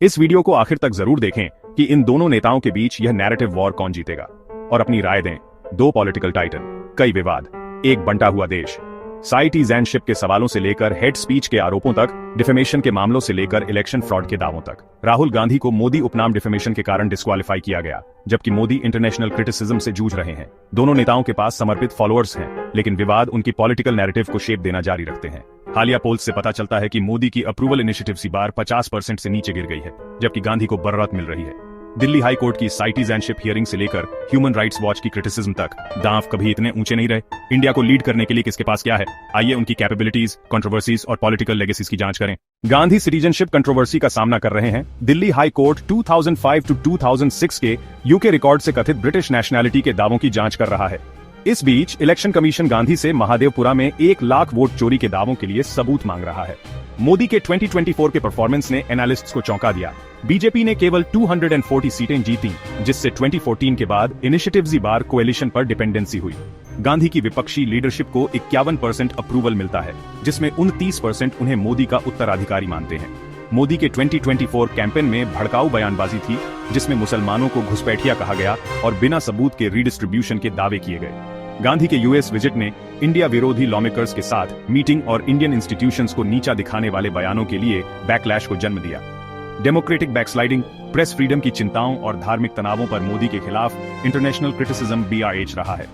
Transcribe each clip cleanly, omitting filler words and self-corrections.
इस वीडियो को आखिर तक जरूर देखें कि इन दोनों नेताओं के बीच यह नैरेटिव वॉर कौन जीतेगा, और अपनी राय दें। दो पॉलिटिकल टाइटन, कई विवाद, एक बंटा हुआ देश। सिटीजनशिप के सवालों से लेकर हेड स्पीच के आरोपों तक, डिफेमेशन के मामलों से लेकर इलेक्शन फ्रॉड के दावों तक। राहुल गांधी को मोदी उपनाम डिफेमेशन के कारण डिस्क्वालीफाई किया गया, जबकि मोदी इंटरनेशनल क्रिटिसिज्म से जूझ रहे हैं। दोनों नेताओं के पास समर्पित फॉलोअर्स हैं, लेकिन विवाद उनकी पॉलिटिकल नैरेटिव को शेप देना जारी रखते हैं। हालिया पोल्स से पता चलता है कि मोदी की अप्रूवल इनिशिएटिव इस बार 50% से नीचे गिर गई है, जबकि गांधी को बर्रत मिल रही है। दिल्ली हाई कोर्ट की सिटीजनशिप हियरिंग से लेकर ह्यूमन राइट्स वॉच की क्रिटिसिज्म तक दांव कभी इतने ऊंचे नहीं रहे। इंडिया को लीड करने के लिए किसके पास क्या है, आइए उनकी कैपेबिलिटीज, कंट्रोवर्सीज और पॉलिटिकल लेगेसीज की जांच करें। गांधी सिटीजनशिप कंट्रोवर्सी का सामना कर रहे हैं। दिल्ली हाई कोर्ट 2005 to 2006 के यूके रिकॉर्ड से कथित ब्रिटिश नेशनैलिटी के दावों की जांच कर रहा है। इस बीच इलेक्शन कमीशन गांधी से महादेवपुरा में 1 लाख वोट चोरी के दावों के लिए सबूत मांग रहा है। मोदी के 2024 के परफॉर्मेंस ने एनालिस्ट्स को चौंका दिया। बीजेपी ने केवल 240 सीटें जीती, जिससे 2014 के बाद इनिशिएटिव्स बार कोएलिशन पर डिपेंडेंसी हुई। गांधी की विपक्षी लीडरशिप को 51% अप्रूवल मिलता है, जिसमें 29% उन्हें मोदी का उत्तराधिकारी मानते हैं। मोदी के 2024 कैंपेन में भड़काऊ बयानबाजी थी, जिसमें मुसलमानों को घुसपैठिया कहा गया और बिना सबूत के रीडिस्ट्रीब्यूशन के दावे किए गए। गांधी के यूएस विजिट ने इंडिया विरोधी लॉमेकर्स के साथ मीटिंग और इंडियन इंस्टीट्यूशंस को नीचा दिखाने वाले बयानों के लिए बैकलैश को जन्म दिया। डेमोक्रेटिक बैकस्लाइडिंग, प्रेस फ्रीडम की चिंताओं और धार्मिक तनावों पर मोदी के खिलाफ इंटरनेशनल क्रिटिसिज्म BRH रहा है।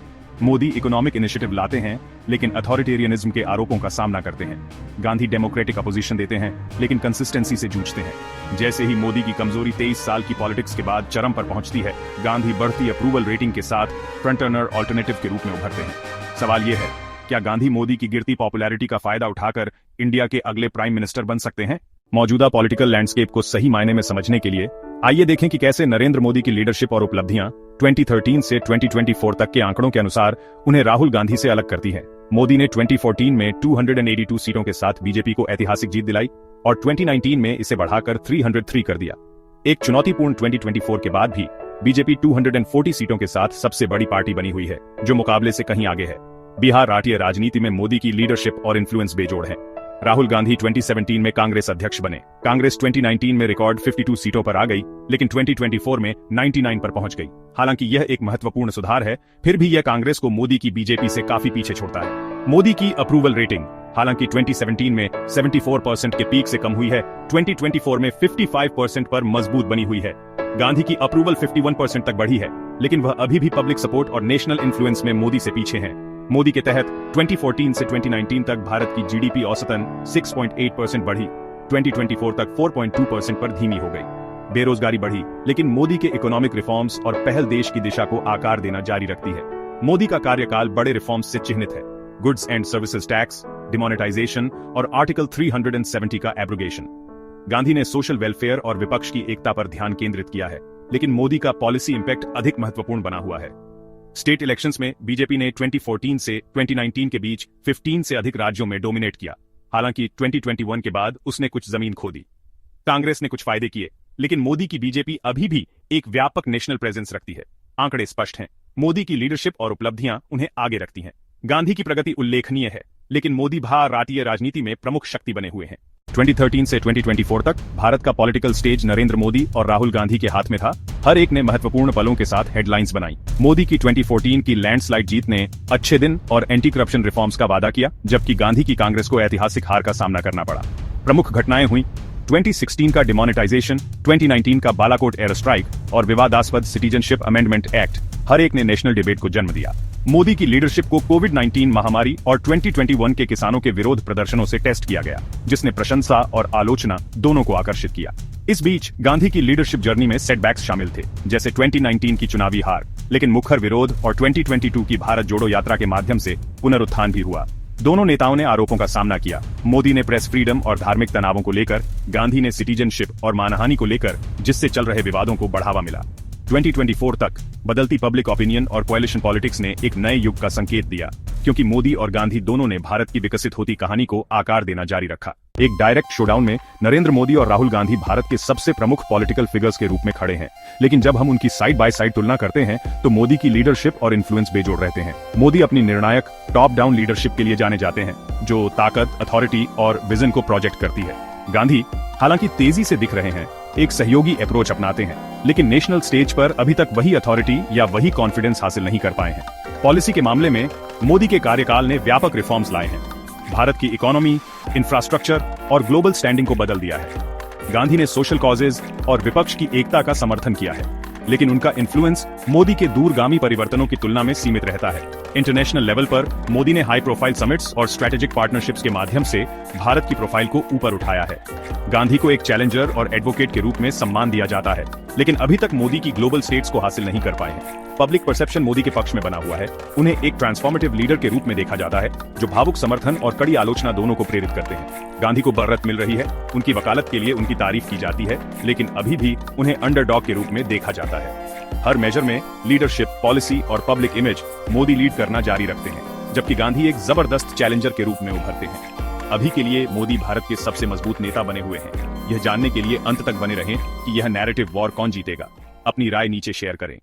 मोदी इकोनॉमिक इनिशिएटिव लाते हैं, लेकिन अथॉरिटेरियनिज्म के आरोपों का सामना करते हैं। गांधी डेमोक्रेटिक अपोजिशन देते हैं, लेकिन कंसिस्टेंसी से जूझते हैं। जैसे ही मोदी की कमजोरी 23 साल की पॉलिटिक्स के बाद चरम पर पहुंचती है, गांधी बढ़ती अप्रूवल रेटिंग के साथ फ्रंट रनर ऑल्टरनेटिव के रूप में उभरते हैं। सवाल यह है, क्या गांधी मोदी की गिरती पॉपुलैरिटी का फायदा उठाकर इंडिया के अगले प्राइम मिनिस्टर बन सकते हैं? मौजूदा पॉलिटिकल लैंडस्केप को सही मायने में समझने के लिए आइए देखें कि कैसे नरेंद्र मोदी की लीडरशिप और उपलब्धियां 2013 से 2024 तक के आंकड़ों के अनुसार उन्हें राहुल गांधी से अलग करती है। मोदी ने 2014 में 282 सीटों के साथ बीजेपी को ऐतिहासिक जीत दिलाई और 2019 में इसे बढ़ाकर 303 कर दिया। एक चुनौतीपूर्ण 2024 के बाद भी बीजेपी 240 सीटों के साथ सबसे बड़ी पार्टी बनी हुई है, जो मुकाबले से कहीं आगे है। बिहार राष्ट्रीय राजनीति में मोदी की लीडरशिप और इन्फ्लुएंस बेजोड़ है। राहुल गांधी 2017 में कांग्रेस अध्यक्ष बने। कांग्रेस 2019 में रिकॉर्ड 52 सीटों पर आ गई, लेकिन 2024 में 99 पर पहुंच गई। हालांकि यह एक महत्वपूर्ण सुधार है, फिर भी यह कांग्रेस को मोदी की बीजेपी से काफी पीछे छोड़ता है। मोदी की अप्रूवल रेटिंग हालांकि 2017 में 74% के पीक से कम हुई है, 2024 में 55% पर मजबूत बनी हुई है। गांधी की अप्रूवल 51% तक बढ़ी है, लेकिन वह अभी भी पब्लिक सपोर्ट और नेशनल इन्फ्लुएंस में मोदी से पीछे हैं। मोदी के तहत 2014 से 2019 तक भारत की GDP औसतन 6.8% बढ़ी, 2024 तक 4.2% पर धीमी हो गई। बेरोजगारी बढ़ी, लेकिन मोदी के इकोनॉमिक रिफॉर्म्स और पहल देश की दिशा को आकार देना जारी रखती है। मोदी का कार्यकाल बड़े रिफॉर्म्स से चिन्हित है। Goods and services tax, demonetisation और आर्टिकल 370 का एब्रोगेशन। गांधी ने सोशल वेलफेयर और विपक्ष की एकता पर ध्यान केंद्रित किया है, लेकिन मोदी का पॉलिसी इंपैक्ट अधिक महत्वपूर्ण बना हुआ है। स्टेट इलेक्शंस में बीजेपी ने 2014 से 2019 के बीच 15 से अधिक राज्यों में डोमिनेट किया। हालांकि 2021 के बाद उसने कुछ जमीन खो दी। कांग्रेस ने कुछ फायदे किए, लेकिन मोदी की बीजेपी अभी भी एक व्यापक नेशनल प्रेजेंस रखती है। आंकड़े स्पष्ट हैं, मोदी की लीडरशिप और उपलब्धियां उन्हें आगे रखती हैं। गांधी की प्रगति उल्लेखनीय है, लेकिन मोदी भारतीय राजनीति में प्रमुख शक्ति बने हुए हैं। 2013 से 2024 तक भारत का पॉलिटिकल स्टेज नरेंद्र मोदी और राहुल गांधी के हाथ में था। हर एक ने महत्वपूर्ण पलों के साथ हेडलाइंस बनाई। मोदी की 2014 की लैंडस्लाइड जीत ने अच्छे दिन और एंटी करप्शन रिफॉर्म्स का वादा किया, जबकि गांधी की कांग्रेस को ऐतिहासिक हार का सामना करना पड़ा। प्रमुख घटनाएं हुई 2016 का डिमोनेटाइजेशन, 2019 का बालाकोट एयर स्ट्राइक और विवादास्पद सिटीजनशिप अमेंडमेंट एक्ट। हर एक ने नेशनल डिबेट को जन्म दिया। मोदी की लीडरशिप को कोविड-19 महामारी और 2021 के किसानों के विरोध प्रदर्शनों से टेस्ट किया गया, जिसने प्रशंसा और आलोचना दोनों को आकर्षित किया। इस बीच गांधी की लीडरशिप जर्नी में सेटबैक्स शामिल थे, जैसे 2019 की चुनावी हार, लेकिन मुखर विरोध और 2022 की भारत जोड़ो यात्रा के माध्यम से पुनरुत्थान भी हुआ। दोनों नेताओं ने आरोपों का सामना किया। मोदी ने प्रेस फ्रीडम और धार्मिक तनावों को लेकर, गांधी ने सिटीजनशिप और मानहानि को लेकर, जिससे चल रहे विवादों को बढ़ावा मिला। 2024 तक बदलती पब्लिक ओपिनियन और कोएलिशन पॉलिटिक्स ने एक नए युग का संकेत दिया, क्योंकि मोदी और गांधी दोनों ने भारत की विकसित होती कहानी को आकार देना जारी रखा। एक डायरेक्ट शोडाउन में नरेंद्र मोदी और राहुल गांधी भारत के सबसे प्रमुख पॉलिटिकल फिगर्स के रूप में खड़े हैं, लेकिन जब हम उनकी साइड बाय साइड तुलना करते हैं तो मोदी की लीडरशिप और इन्फ्लुएंस बेजोड़ रहते हैं। मोदी अपनी निर्णायक टॉप डाउन लीडरशिप के लिए जाने जाते हैं, जो ताकत, अथॉरिटी और विजन को प्रोजेक्ट करती है। गांधी हालांकि तेजी से दिख रहे हैं, एक सहयोगी अप्रोच अपनाते हैं, लेकिन नेशनल स्टेज पर अभी तक वही अथॉरिटी या वही कॉन्फिडेंस हासिल नहीं कर पाए हैं। पॉलिसी के मामले में मोदी के कार्यकाल ने व्यापक रिफॉर्म्स लाए हैं, भारत की इकोनॉमी, इंफ्रास्ट्रक्चर और ग्लोबल स्टैंडिंग को बदल दिया है। गांधी ने सोशल कॉजेज और विपक्ष की एकता का समर्थन किया है, लेकिन उनका इन्फ्लुएंस मोदी के दूरगामी परिवर्तनों की तुलना में सीमित रहता है। इंटरनेशनल लेवल पर मोदी ने हाई प्रोफाइल समिट्स और स्ट्रेटेजिक पार्टनरशिप्स के माध्यम से भारत की प्रोफाइल को ऊपर उठाया है। गांधी को एक चैलेंजर और एडवोकेट के रूप में सम्मान दिया जाता है, लेकिन अभी तक मोदी की ग्लोबल स्टेट्स को हासिल नहीं कर पाए हैं। पब्लिक परसेप्शन मोदी के पक्ष में बना हुआ है। उन्हें एक ट्रांसफॉर्मेटिव लीडर के रूप में देखा जाता है, जो भावुक समर्थन और कड़ी आलोचना दोनों को प्रेरित करते हैं। गांधी को बढ़त मिल रही है, उनकी वकालत के लिए उनकी तारीफ की जाती है, लेकिन अभी भी उन्हें अंडरडॉग के रूप में देखा जाता है। हर मेजर में लीडरशिप, पॉलिसी और पब्लिक इमेज मोदी लीड करना जारी रखते हैं, जबकि गांधी एक जबरदस्त चैलेंजर के रूप में उभरते हैं। अभी के लिए मोदी भारत के सबसे मजबूत नेता बने हुए हैं। यह जानने के लिए अंत तक बने रहें कि यह नैरेटिव वॉर कौन जीतेगा। अपनी राय नीचे शेयर करें।